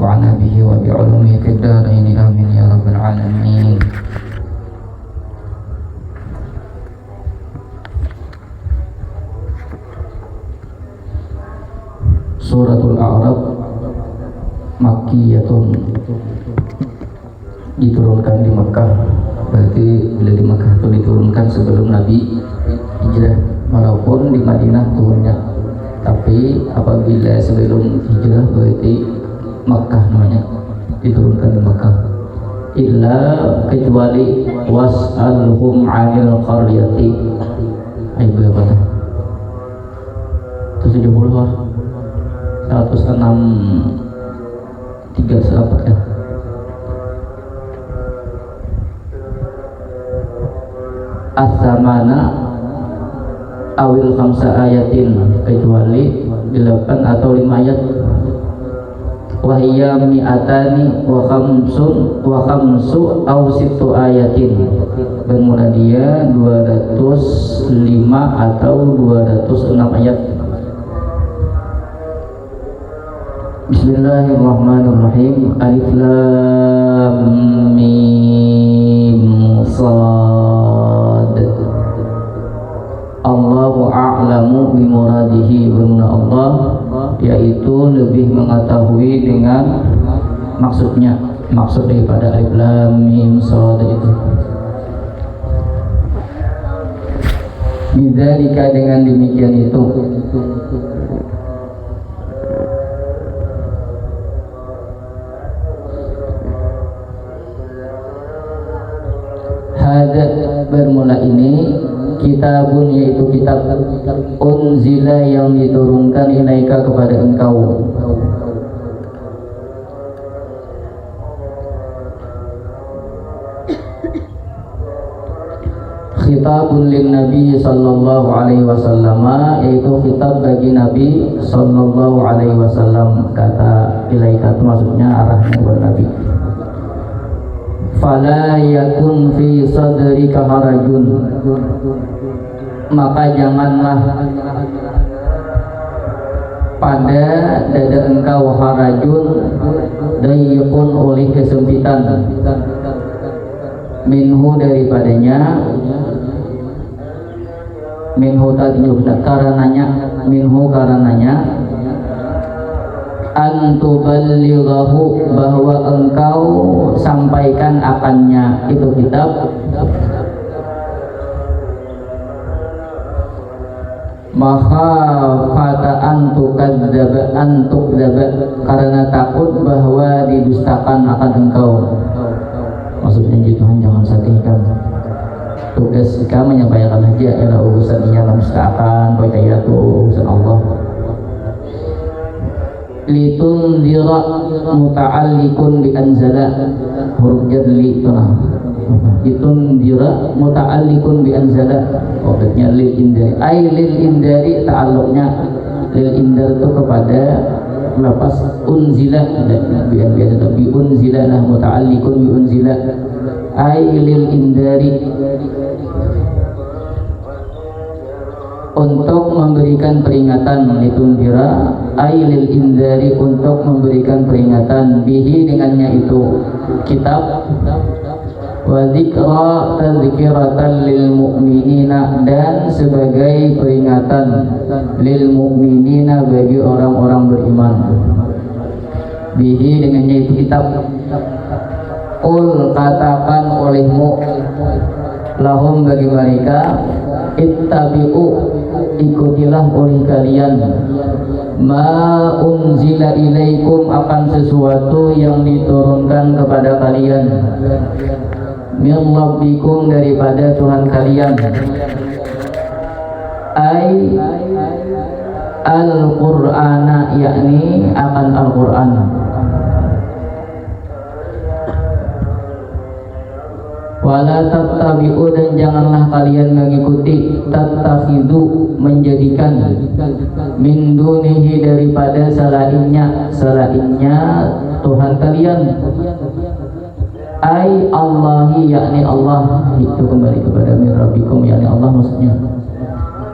ونفعنا به وبعلومه في الدارين آمين يا رب العالمين. Suratul A'raf Makkiyatun, diturunkan di Mekah. Berarti bila di Mekah itu diturunkan sebelum Nabi hijrah, walaupun di Madinah turunnya. Tapi apabila sebelum hijrah berarti Mekah namanya, diturunkan di Mekah. Illa kecuali was'alhum 'anil qaryati. Ayat berapa dah? 70 106 3 ya. As-samana awil khamsa ayatin, kecuali 8 atau 5 ayat. Wahiyya mi'atani wa khamsu aw sittu ayatin, bermula dia 205 atau 206 ayat. Bismillahirrahmanirrahim. Alif lam mim sad. Allahu a'lamu bimuradihi, bermula Allah yaitu lebih mengetahui dengan maksudnya, maksud daripada alif lam mim sad itu. Bidzalika, dengan demikian itu. Hada, bermula ini, kitabun, yaitu kitab, unzila, yang diturunkan ilaika, kepada engkau. Khitabun lin Nabi sallallahu alaihi wasallam, yaitu kitab bagi Nabi sallallahu alaihi wasallam. Kata ilaika itu maksudnya arahnya kepada Nabi. Fala yakun fi sadrika harajun, maka janganlah pada dada engkau harajun, dayyqun, oleh kesempitan, minhu, daripadanya, minhu karenanya antuballighahu, bahwa engkau sampaikan akannya itu kitab, makhafata antukadzaba, karena takut bahwa didustakan akan engkau. Maksudnya gitu, jangan sadihkan. Tugas kita menyampaikan aja, ialah urusan yang mendustakan, percaya itu urusan Allah. Litundira muta'alliqun bi anzala, huruf jadli itu nah. Litundira muta'alliqun bi anzala, maksudnya lil indari, ay lil indari, ta'alluqnya lil indar itu kepada lafaz unzila, bi unzila, nah muta'alliqun bi unzila, ay lil indari, untuk memberikan peringatan. Litundira ay lil indari, untuk memberikan peringatan, bihi, dengannya itu kitab, wa dzikra tadzkiratan lil mu'minina, dan sebagai peringatan lil mu'minina, bagi orang-orang beriman. Bihi, dengannya itu kitab. Qul, katakan olehmu, lahum, bagi mereka, ittabi'u, ikutilah oleh kalian, ma unzila ilaikum, akan sesuatu yang diturunkan kepada kalian, min rabbikum, daripada Tuhan kalian, ay al-Qur'ana, yakni akan Al-Qur'an. Wala tattabi'u, dan janganlah kalian mengikuti, tattakhidu, menjadikan, min dunihi, daripada selainnya Tuhan kalian, ay Allahi, yakni Allah, itu kembali kepada min rabbikum, yakni Allah maksudnya,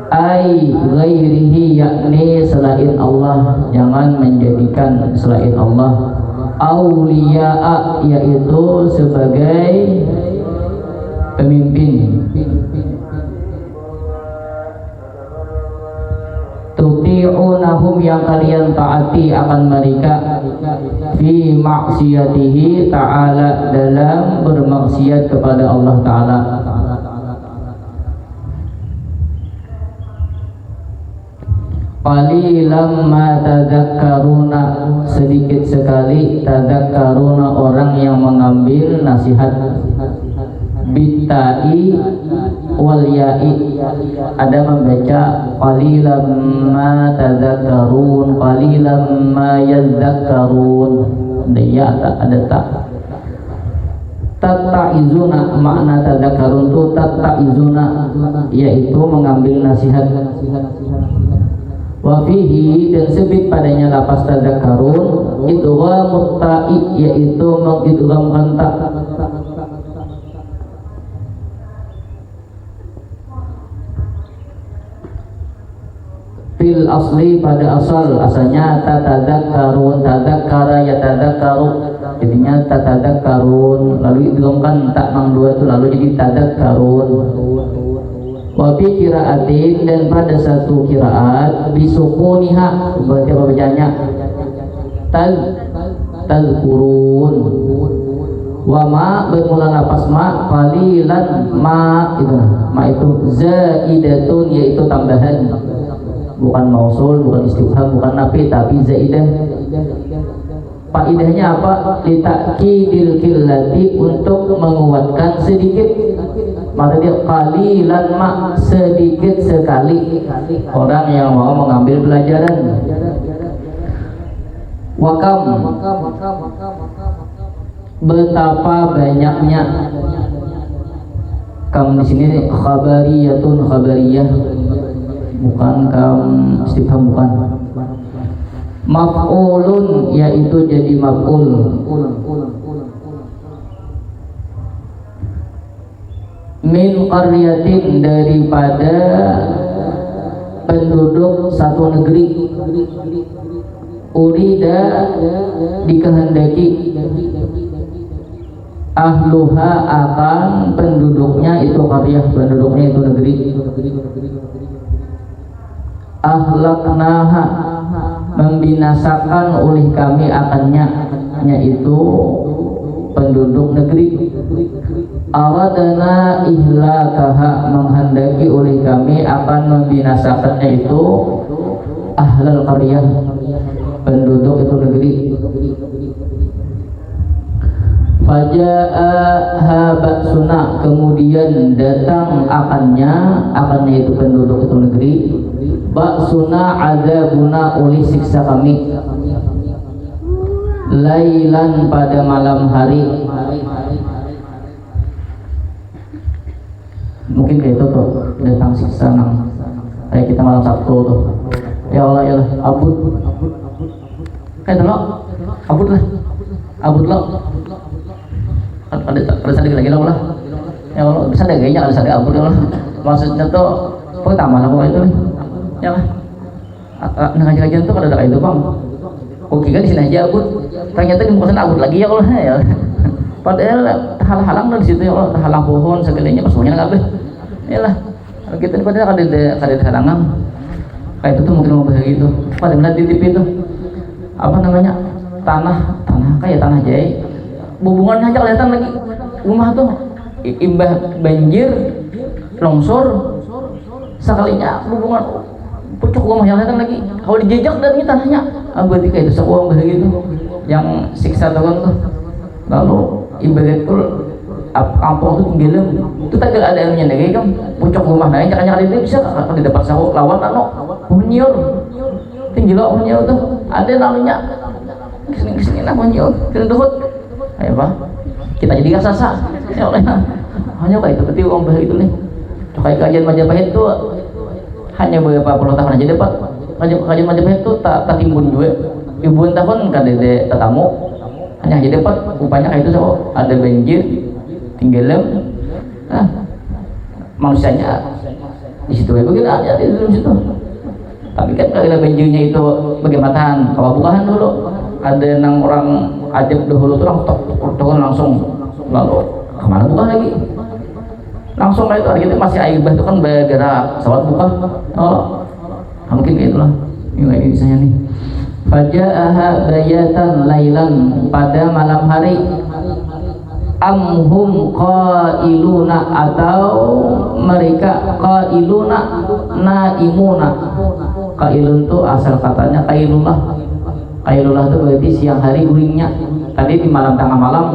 ay ghairihi, yakni selain Allah, jangan menjadikan selain Allah auliya'a yaitu sebagai pemimpin, tuti'unahum yang kalian taati akan mereka, fi maksiyatihi ta'ala dalam bermaksiat kepada Allah Ta'ala. Qalilam ma tadakkaruna, sedikit sekali tadakkaruna orang yang mengambil nasihat. Bitai wal ya'i, ada membaca qalilam ma tadakkarun, qalilam ma yadakkarun, ada ya ada tak. Tatta'izuna, makna tadakkarun itu tatta'izuna, yaitu mengambil nasihat. Wa fihi, dan sebit padanya lapas tadakkarun idghamut ta'i, yaitu mengidghamkan ta. Fil asli, pada asalnya tatadakkarun, tadakkara yatadakkaru, jadinya tatadakkarun, lalu idghamkan tak mang dua itu lalu jadi tadakkarun. Wa fi qiraatin, dan pada satu qiraat bisukuniha, berarti apa bacanya? Tadkurun. Wa ma, bermula lapas ma, qalilan ma, itu ma itu zaidatun, yaitu tambahan, bukan mausul, bukan istifham, bukan nafi, tapi zaidah. Faidahnya apa? Litakidil qillati, untuk menguatkan sedikit. Maka dia qalilan ma, sedikit sekali orang yang mau mengambil pelajaran. Wakam, betapa banyaknya. Kam di sini khabariyatun, khabariyah, bukan kam istifham, bukan. Maf'ulun, yaitu jadi maf'ul. Min qaryatin, daripada penduduk satu negeri. Urida, dikehendaki. Ahluha, akan penduduknya itu qaryah, penduduknya itu negeri. Ahlaknaha, membinasakan oleh kami akannya, yaitu penduduk negeri. Aradana ihlakaha, menghendaki oleh kami akan membinasakannya itu ahlal qaryah, penduduk itu negeri. Faja'aha ba'suna, kemudian datang akannya itu penduduk itu negeri. Ba'suna azabuna, oleh siksa kami. Lailan, pada malam hari. Mungkin kayak itu tuh, datang siksa nang kayak kita malam Sabtu tuh. Ya Allah, ya Allah, abut kayak lo, abut lah. Ada sadar lagi lah. Ya Allah, bisa ada gayanya, ada sadar abut lah. Maksudnya tuh pertama lah pokoknya itu nih. Ya lah. Nah kajian tuh kada ada kayak itu bang. Oke kan di sini aja abut. Ternyata di muka sana abut lagi, ya Allah, ya. Padahal halang dari situ, ya Allah, halang pohon segalanya pasonya nggak boleh. Yalah, kita ini padahal kada halangan. Kayak itu tuh mungkin mau bahas gitu. Pada melihat di TV itu apa namanya, tanah kayak tanah jai. Hubungannya aja kelihatan lagi. Rumah tuh imbah banjir, longsor, sekalinya hubungan pucuk rumah yang kelihatan lagi. Kalau dijejak dari tanahnya, berarti kayak itu sebuah bahas gitu. Yang siksa tahun tuh. Lalu ibadatul kampung itu tenggelam, itu tak ada ilmunya lagi kan, pucuk rumah naik jangan ini bisa kalau di depan sahur lawan ano menyiur tinggi lo menyiur tuh ada namanya kesini lah menyiur kena tuhut, ayo pak kita jadi kasasa ya oleh hanya kayak itu berarti uang bah itu nih kayak kajian Majapahit tuh hanya beberapa puluh tahun aja dapat kajian Majapahit tuh tak timbun juga ribuan tahun kan ada tetamu hanya aja dapat rupanya kayak itu so ada banjir tenggelam, manusianya di situ ya begitu aja di situ. Tapi kan kalau banjirnya itu bagaimana? Kalau bukan dulu ada enam orang ajab dahulu tuh langsung lalu kemana buka lagi langsung kayak itu hari itu masih aibah itu kan bergerak sholat buka mungkin kayak itulah ini misalnya nih faja'aha bayatan lailan pada malam hari amhum qailuna atau mereka qailuna naimuna. Qailun itu asal katanya qailullah itu berarti siang hari guringnya tadi di malam tengah malam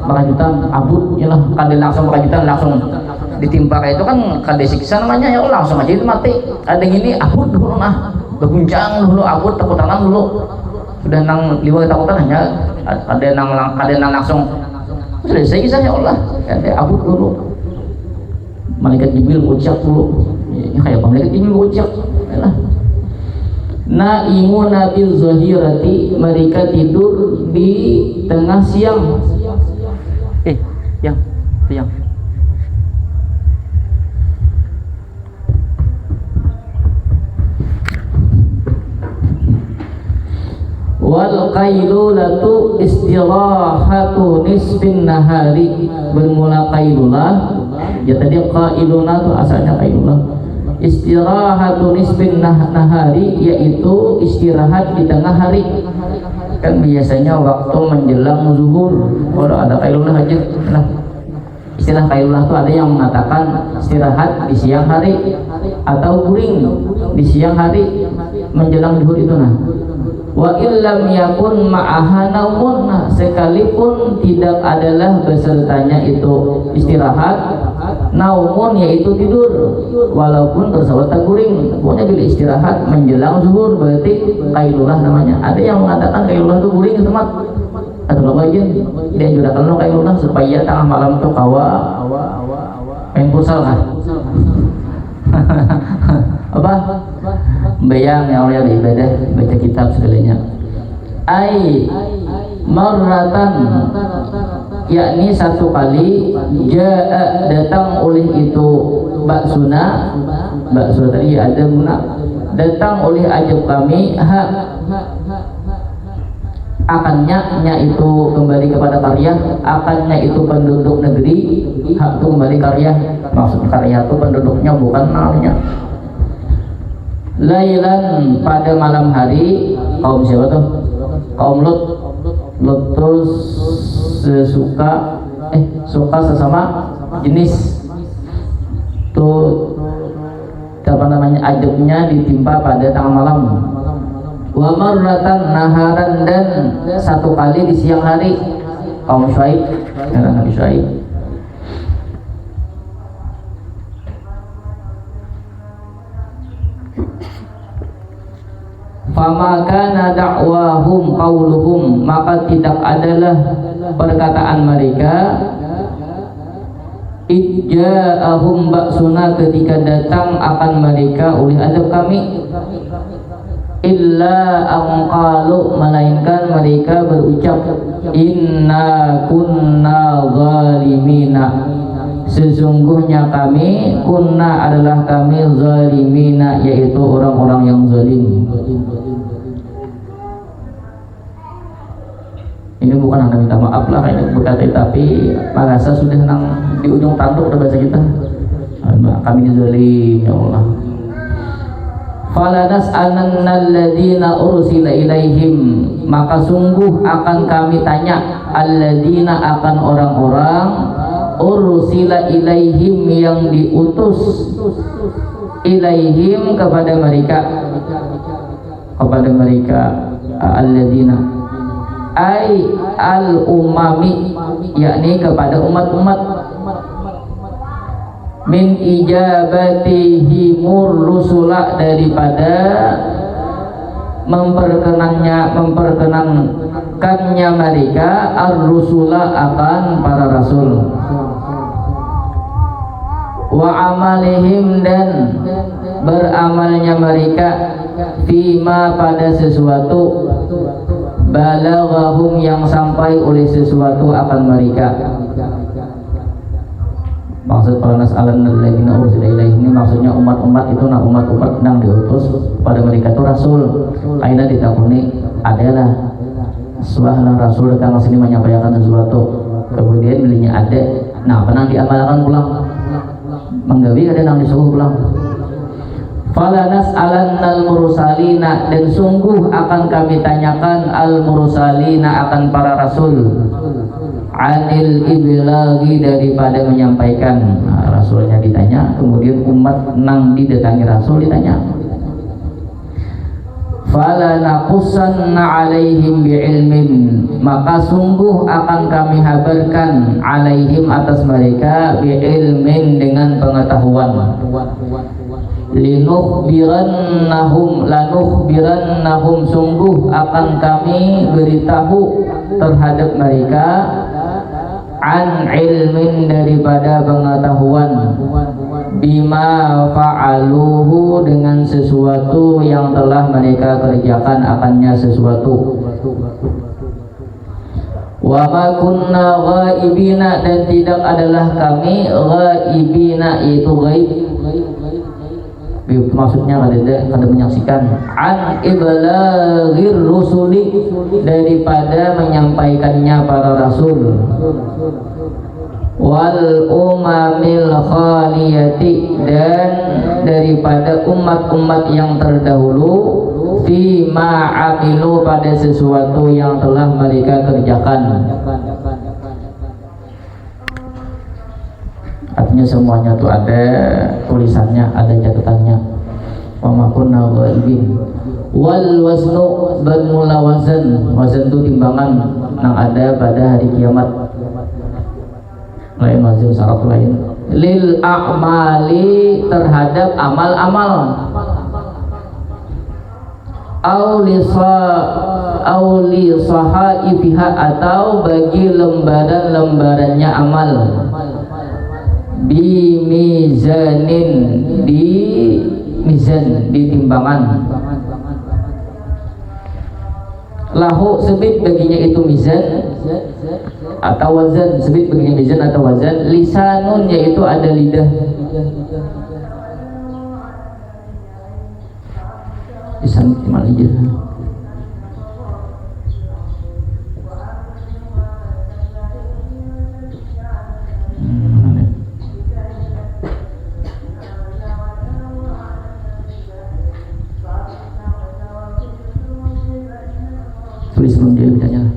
merajutan abut ya lah kade langsung merajutan langsung ditimpa kayak itu kan kade siksa namanya ya langsung aja itu mati ada gini abut dulu berguncang dulu abut takutan dulu sudah nang liwat takutan hanya kade nang langsung selesai kisah ya Allah kade abut dulu malaikat Jibril ucap dulu ya, kayak malaikat Jibril ucap ya lah naimuna bil zahirati mereka tidur di tengah siang siang wal qailulatu istirahatu nisfin nahari bermula qailulah ya tadi qailuna itu asalnya qailulah istirahatu nisfin nahari yaitu istirahat di tengah hari kan biasanya waktu menjelang zuhur kalau ada qailulah aja nah istilah qailulah itu ada yang mengatakan istirahat di siang hari atau guring di siang hari menjelang zuhur itu nah wa illam yakun ma'aha naumun sekalipun tidak adalah besertanya itu istirahat naumun yaitu tidur walaupun tersebut guring pokoknya bila istirahat menjelang zuhur berarti qailulah namanya ada yang mengatakan qailulah itu guring teman atau apa aja dia juga kalau qailulah supaya tengah malam itu kawa main futsal kan apa bayang ya Allah ibadah baca kitab segalanya ai marratan yakni satu kali jaa datang oleh itu bakso tadi ada guna datang oleh ajab kami akannya itu kembali kepada karya akannya itu penduduk negeri hak itu kembali karya maksud karya itu penduduknya bukan namanya lailan pada malam hari kaum siapa tuh kaum Lut terus suka sesama jenis tuh apa namanya ajabnya ditimpa pada tengah malam wa marratan naharan dan satu kali di siang hari kaum Syuaib Nabi Syuaib fama kana da'wahum qauluhum maka tidak adalah perkataan mereka ijja'ahum ba'suna ketika datang akan mereka oleh azab kami illa anqalu melainkan mereka berucap inna kunna zalimina sesungguhnya kami kunna adalah kami zalimina yaitu orang-orang yang zalim. Ini bukan anda minta maaf lah ini berkata tapi bahasa sudah nang di ujung tanduk udah bahasa kita kami ini zalim ya Allah. Falanas alladina ursila ilaihim maka sungguh akan kami tanya alladina akan orang-orang ursila ilaihim yang diutus ilaihim kepada mereka alladina ai al-umami yakni kepada umat-umat min ijabatihimur rusula daripada memperkenankannya mereka ar-rusula akan para rasul wa amalihim dan beramalnya mereka fima pada sesuatu balaghahum yang sampai oleh sesuatu akan mereka. Maksud palanas alannalladzina ursila ilaihim ini maksudnya umat-umat itu umat-umat yang diutus pada mereka itu rasul. Aina ditakuni adalah Subhanallah, Rasul datang ke sini menyampaikan sesuatu, kemudian belinya ada, nah penang diamalkan pulang, menggawi ada nang disuruh pulang. Fala nas'alannal mursalina, dan sungguh akan kami tanyakan al mursalina, akan para rasul, anil iblaghi, daripada menyampaikan. Nah, rasulnya ditanya, kemudian umat nang didatangi rasul ditanya. Fala naqussanna alaihim bi'ilmin, maka sungguh akan kami habarkan alaihim, atas mereka, bi'ilmin, dengan pengetahuan. Lanukhbirannahum, sungguh akan kami beritahu terhadap mereka, an ilmin, daripada pengetahuan, bima fa'aluhu, dengan sesuatu yang telah mereka kerjakan akannya sesuatu. Wa ma kunna ghaibina, dan tidak adalah kami ghaibina, yaitu gaib, maksudnya kada menyaksikan, an iblaghir rusuli, daripada menyampaikannya para rasul, wal umamil khaliyati, dan daripada umat-umat yang terdahulu, fi ma'amilu, pada sesuatu yang telah mereka kerjakan. Artinya semuanya tuh ada tulisannya, ada catatannya. Wa ma kunna ghaibin. Wal waznu, bermula wazan, wazan itu timbangan yang ada pada hari kiamat. Lain wazan syarat lain. Lil a'mali, terhadap amal-amal. Auli sahaifiha, atau bagi lembaran-lembarannya amal. Bimizanin, di mizan, di timbangan. Lahu, sebit baginya itu mizan atau wazan, sebit baginya mizan atau wazan. Lisanun, yaitu ada lidah. Lisan imal lidah. Tulis belum dia bacanya.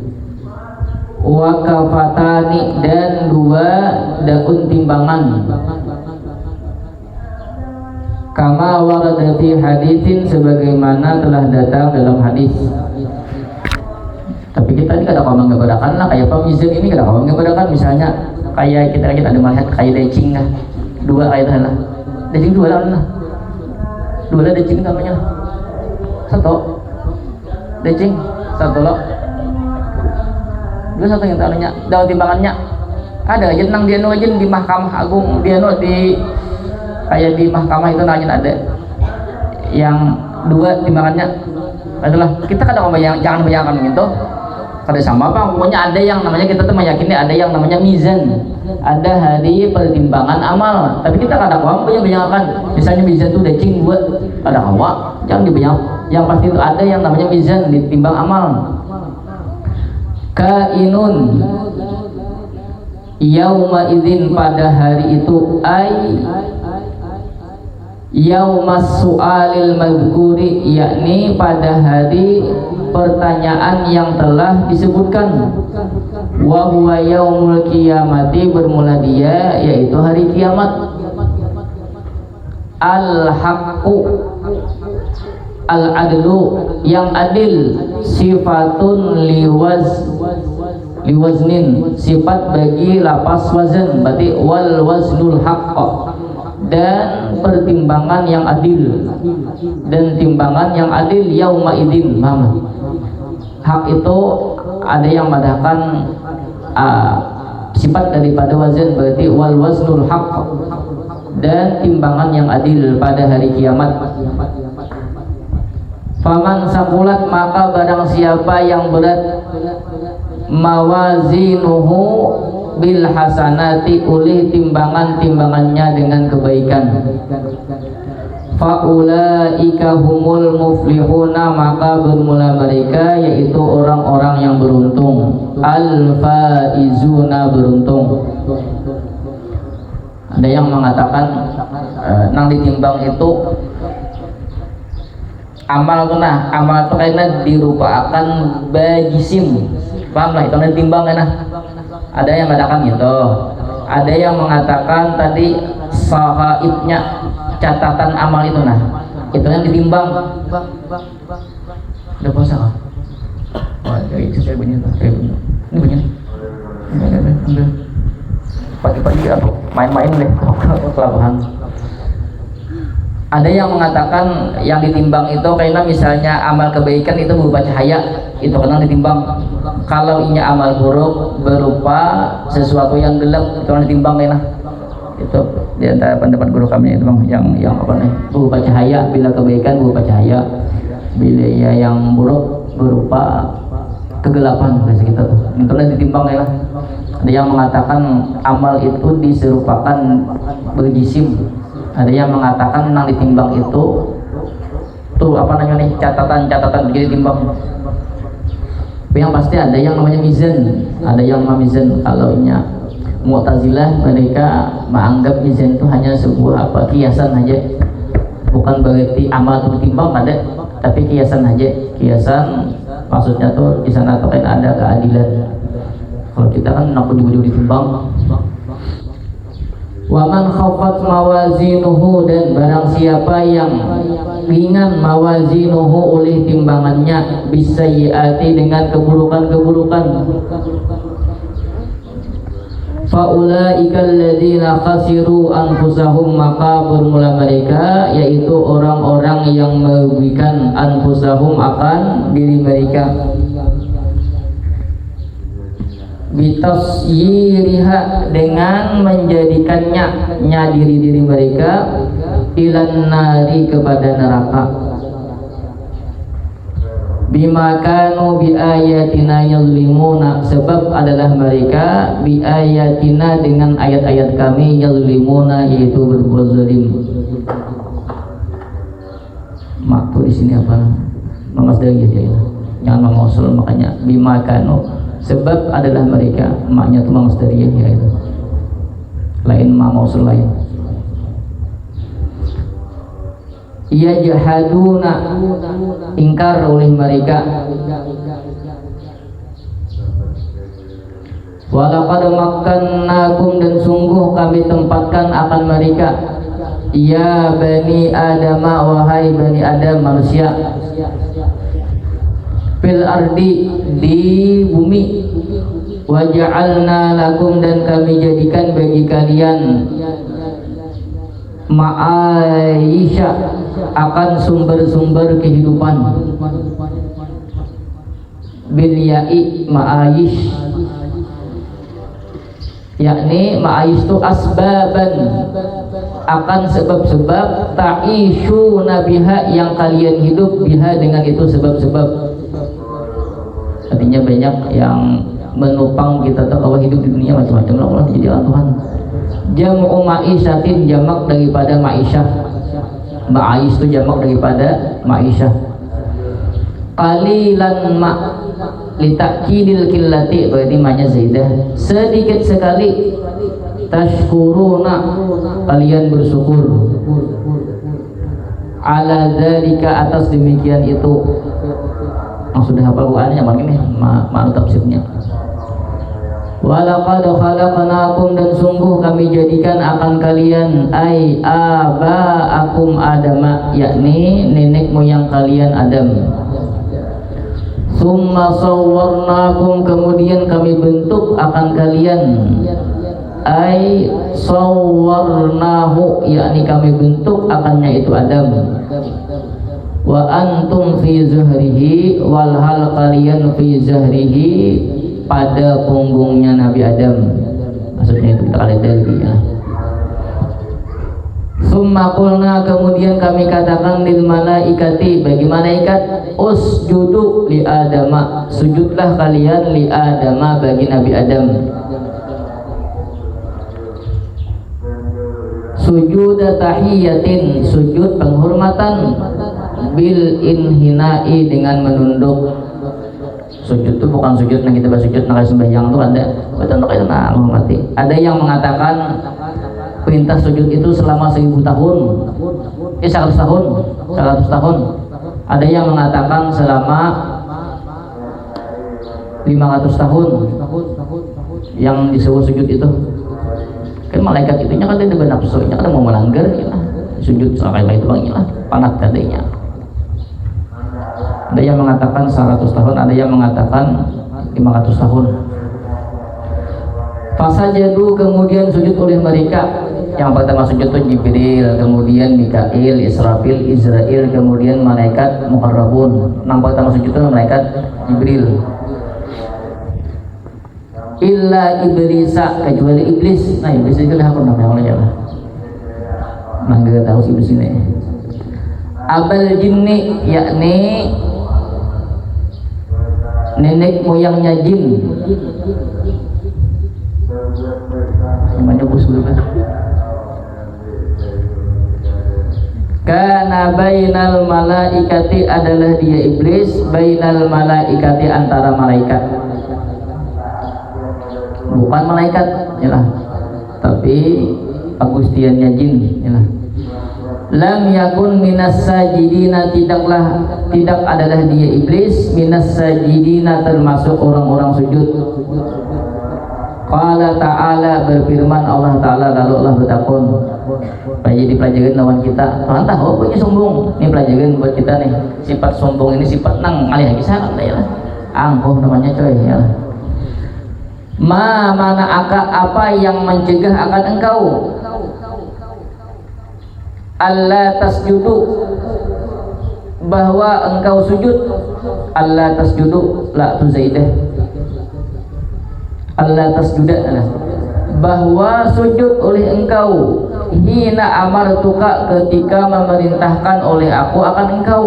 Wa kafatani, dan dua daun timbangan. Kama warada fi haditsin, sebagaimana telah datang dalam hadis. Tapi kita ini kada kawan menggambarkan lah, kayak pemizan ini kada kawan menggambarkan, misalnya kayak kita ada melihat kayak decing lah, dua kayak lah, decing dua lah, dua lah decing namanya, satu decing, satu lo, dua satu yang tahunya, daun timbangannya ada aja nang dia aja di Mahkamah Agung, dia di kayak di mahkamah itu nanya ada yang dua timbangannya adalah, kita kadang jangan bayangkan gitu, kada sama apa, pokoknya ada yang namanya, kita tuh meyakini ada yang namanya mizan, ada hari pertimbangan amal, tapi kita kadang bayangkan, misalnya mizan itu decing buat kada kawa, jangan dibayang, yang pasti itu ada yang namanya mizan ditimbang amal. Kainun, yauma idzin, pada hari itu, yaumas su'alil madhkuri, yakni pada hari pertanyaan yang telah disebutkan. Wa huwa yaumul qiyamati, bermula dia yaitu hari kiamat. Al haqqu, al adlu, yang adil. Sifatun liwaznin, sifat bagi lapas wazan, berarti wal waznul haqq, dan pertimbangan yang adil, dan timbangan yang adil. Yauma idzin, mama hak itu ada yang madahkan sifat daripada wazan, berarti wal waznul haqq, dan timbangan yang adil pada hari kiamat. Faman sakulat, maka barang siapa yang berat mawazinuhu bil hasanati, oleh timbangan-timbangannya dengan kebaikan, faulaika humul muflihuna, maka bermula mereka yaitu orang-orang yang beruntung. al-faizuna beruntung. Ada yang mengatakan nang ditimbang itu amal tuh nah, amal tuh kayaknya dirupakan bajisim, paham lah itu ditimbang kan nah. Ada yang mengatakan gitu, ada yang mengatakan tadi sahaibnya catatan amal itu nah, itu yang ditimbang. Udah puasa kan? Wah, itu saya bunyi tuh, ini bunyi. Pagi-pagi aku main-main deh kelabahan. Ada yang mengatakan yang ditimbang itu karena misalnya amal kebaikan itu berupa cahaya, itu kadang ditimbang. Kalau ini amal buruk berupa sesuatu yang gelap, itu ditimbang karena itu di antara pendapat guru kami itu bang, yang apa nih, berupa cahaya. Bila kebaikan berupa cahaya, bila ya yang buruk berupa kegelapan, bahasa kita tuh itu ditimbang karena. Ada yang mengatakan amal itu diserupakan berjisim. Ada yang mengatakan yang ditimbang itu tuh apa namanya nih, catatan begini timbang. Tapi yang pasti ada yang namanya mizan, ada yang namanya mizan. Kalau nya Mu'tazilah mereka menganggap mizan itu hanya sebuah apa, kiasan aja, bukan berarti amal itu ditimbang ada, tapi kiasan aja. Kiasan maksudnya tuh di sana tuh kan ada keadilan. Kalau kita kan nak ujung-ujung ditimbang. Wa man khaffat mawazinuhu, dan barang siapa yang ringan mawazinuhu oleh timbangannya, bisayyiati dengan keburukan-keburukan, faulaika alladzina khasiru anfusahum, maka bermula mereka yaitu orang-orang yang merugikan anfusahum akan diri mereka, bitasyiriha dengan menjadikannya diri mereka, ilan nari kepada neraka, bima kanu bi ayatina yuzlimuna, sebab adalah mereka bi ayatina dengan ayat-ayat kami yuzlimuna, yaitu berbuat zalim. Maksud di sini apa? Mengasdari ya, jangan mengusul, makanya bima kanu, sebab adalah mereka, maknya itu mengusdariah ya, itu lain mausul lain. Ia jahaduna, ingkar oleh mereka, walaqad makkannakum, dan sungguh kami tempatkan akan mereka, ya bani Adam, wahai bani Adam manusia, fil ardi, di bumi, waja'alna lakum, dan kami jadikan bagi kalian, ma'aisha, akan sumber-sumber kehidupan, bil ya'i ma'aish, yakni ma'aish itu asbaban, akan sebab-sebab, ta'ishu nabiha, yang kalian hidup biha dengan itu sebab-sebab. Artinya banyak yang menopang kita tuh kalau hidup di dunia macam-macam lah, Allah jadi Tuhan. Jam'u ma'isyatin, jamak daripada ma'isyah. Ma'aish itu jamak daripada ma'isyah. Qalilan ma, litakidil killati, berarti ma'nya zaidah, sedikit sekali. Tashkuruna, kalian bersyukur. Ala dzalika, atas demikian itu. Sudah hafal Qur'annya makin nih, ma'al tafsirnya. Walaqad khalaqnakum, dan sungguh kami jadikan akan kalian, ai aba'akum Adama, yakni nenek moyang kalian Adam. Summa sawwarnakum, kemudian kami bentuk akan kalian, ai sawwarnahu, yakni kami bentuk akannya itu Adam. Wa antum fi zuhrihi, walhal kalian fi zahrihi, pada punggungnya Nabi Adam. Maksudnya itu kita kalian lagi ya. Summa qulna, kemudian kami katakan lil malaikati, bagi malaikat, usjudu li Adama, sujudlah kalian li Adama, bagi Nabi Adam. Sujud tahiyatin, sujud penghormatan, bil inhinai, dengan menunduk. Sujud itu bukan sujud yang kita sujud nak sembahyang tuh ada. Betul nak itu nah mati. Ada yang mengatakan perintah sujud itu selama 1000 tahun. 100 tahun. 100 tahun. Ada yang mengatakan selama 500 tahun yang disuruh sujud itu. Kan malaikat itunya kan dia bernafsu, nya kan mau melanggar ya. Sujud sampai itu bang ya, panat tadinya. Ada yang mengatakan 100 tahun, ada yang mengatakan 500 tahun. Fasajadu kemudian sujud oleh mereka. Yang pertama sujud itu Jibril, kemudian Mikail, Israfil, Israel, kemudian malaikat Muqarrabun. Yang pertama sujud itu malaikat Jibril. Illa iblisa, kecuali iblis. Nah iblis itu lah apa namanya oleh Allah. Nah nggak tahu si iblis ini. Abal jinni, yakni nenek moyangnya jin. Namanya usul kan? Kana bainal malaikati adalah dia iblis, bainal malaikati antara malaikat. Bukan malaikat, yalah. Tapi agustiannya jin, yalah. Lam yakun minas sajidina, tidak adalah dia iblis minas sajidina termasuk orang-orang sujud. Qala ta'ala, berfirman Allah Ta'ala, lalu Allah bertakun. Jadi dipelajarin lawan kita. Tuhan tahu punya sombong. Ini pelajarin buat kita nih. Sifat sombong ini sifat nang alih kisah ya. Angkuh namanya coy ya. Mana apa yang mencegah akan engkau Allah tasjudu, bahwa engkau sujud. Allah tasjudu la tu zaidah. Allah tasjuda, bahwa sujud oleh engkau hina amartuka, ketika memerintahkan oleh aku akan engkau.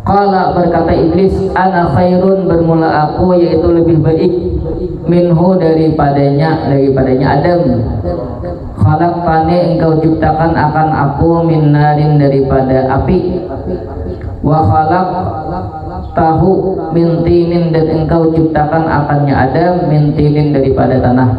Qala, berkata iblis, ana khairun, bermula aku, yaitu lebih baik, minhu daripadanya Adam. Khalaqtani, engkau ciptakan akan aku, min narin, daripada api. Wa khalaq tahu min tinin, dan engkau ciptakan akannya Adam min tinin, daripada tanah.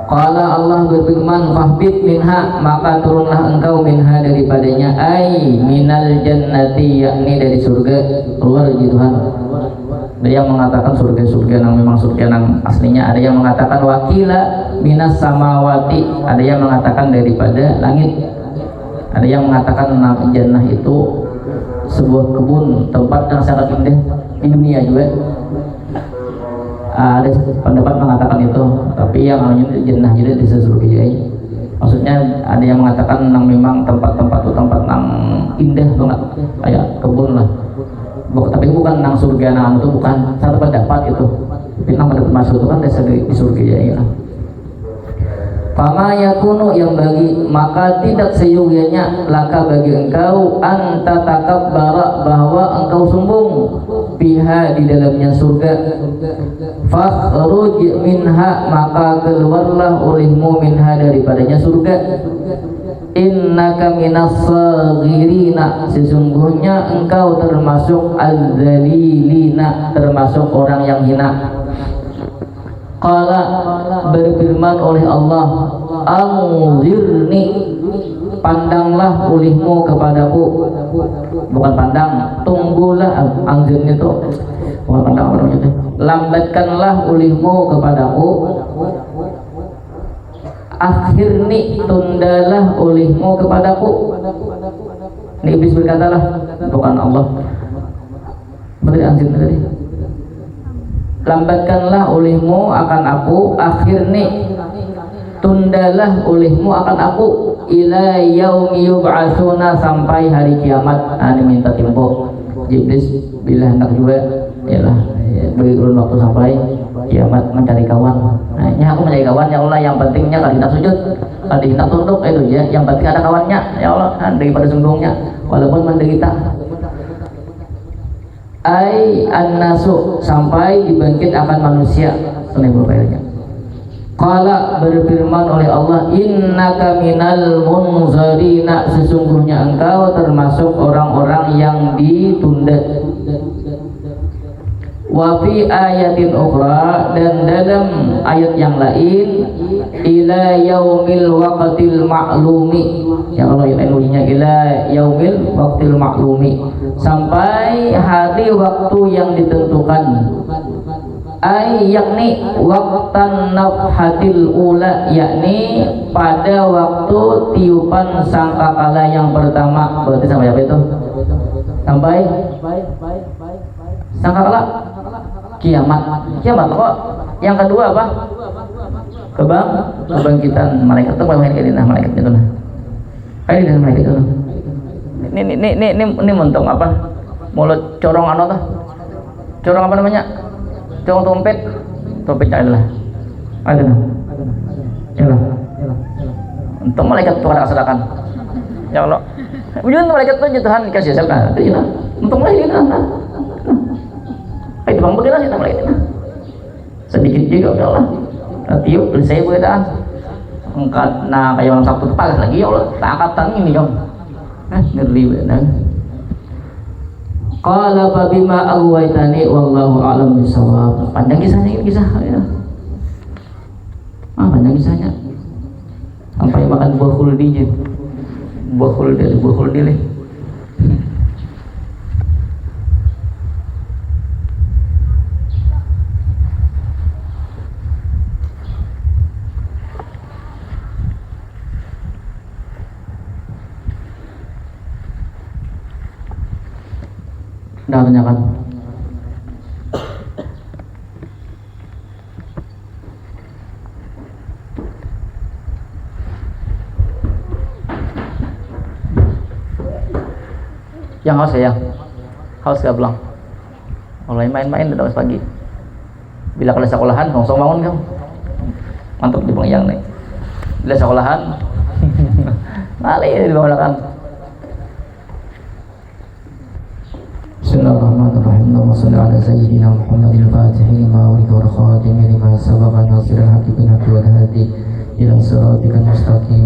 Qala, Allah berfirman, fahbit minha, maka turunlah engkau minha, daripadanya, ay minal jannati, yakni dari surga. Keluar gitu Tuhan. Ada yang mengatakan surga yang memang surga yang aslinya, ada yang mengatakan wakila minas samawati, ada yang mengatakan daripada langit, ada yang mengatakan jannah itu sebuah kebun, tempat yang sangat indah di dunia juga. Ada pendapat mengatakan itu, tapi yang namanya jannah jadi di surga juga. Maksudnya ada yang mengatakan memang tempat-tempat itu tempat yang indah banget, kayak kebun lah. Tapi bukan nang surga nang itu, bukan satu pendapat itu. Tapi nang pendapat masuk itu kan di surga ya. Fama yakunu, yang bagi, maka tidak seyogianya laka bagi engkau anta takabbara, bahwa engkau sombong, biha di dalamnya surga. Fakhruj minha, maka keluarlah olehmu minha, daripadanya surga. Innaka minas saghirina, sesungguhnya engkau termasuk az-zalilina, termasuk orang yang hina. Qala, berfirman oleh Allah, anzirni, pandanglah olehmu kepadaku. Bukan pandang, tunggulah. Anzirni itu bukan pandang, apa namanya, lambatkanlah olehmu kepadaku. Akhirni, tundalah olehmu kepadaku. Ini iblis berkatalah, bukan Allah. Berarti anzirni tadi, lambatkanlah olehmu akan aku, akhirni, tundalah olehmu akan aku, ila yaumi yub'atsuna, sampai hari kiamat. Ini minta tempo. Iblis bila hendak juga, yalah, beri ulun waktu sampai kiamat mencari kawan. Nah, ya aku mencari kawan ya Allah, yang pentingnya kalau kita sujud, kalau kita tunduk itu ya, yang penting ada kawannya ya Allah, daripada sungguhnya walaupun menderita. Ai an-nasu, sampai dibangkit akan manusia. Qala, berfirman oleh Allah, innaka minal munzarina, sesungguhnya engkau termasuk orang-orang yang ditunda. Wa fi ayatin ukhra, dan dalam ayat yang lain, ila yaumil waqtil ma'lumi, ya Allah yang lainnya, ila yaumil waqtil ma'lumi, sampai hari waktu yang ditentukan. Ay yakni waqtan nafhatil ula, yakni pada waktu tiupan sangkakala yang pertama. Berarti sampai apa itu? Sampai sangkakala kiamat. Kiamat kok. Yang kedua apa? Kebangkitan malaikat itu, malaikat itu nah. Kayak di malaikat itu. Ini mentung apa? Mulut corong ano tuh? Corong apa namanya? Corong dompet adalah. Ada nah. Ya Allah. Untuk malaikat Tuhan rasakan. Ya Allah. Ujung malaikat itu Tuhan dikasih siapa? Itu ya. Untuk malaikat itu. Itu bang begini sih malaikat itu. Sedikit juga ya Allah. Tiup saya begitu. Angkat nah kayak orang Sabtu palas lagi ya Allah. Angkatan ini dong. Ngeri benar. Qala fa bima aghwaytani wallahu a'lam bissawab. Panjang kisahnya ini, kisah ya. Panjang kisahnya. Sampai makan buah khuldi. Buah khuldi leh. Dah tanyakan. Yang haus ya, haus gak pulang. Mulai main-main udah pagi. Bila kalau sekolahan, langsung bangun kamu. Mantap di yang nih. Bila sekolahan, malih dibangunkan. Bismillahirrahmanirrahim. Allahumma shalli ala sayyidina Muhammadil Fatih lima ulika wal khatimi lima sabaqa nasiril haqqi bil haqqi wal hadi ila siratikal mustaqim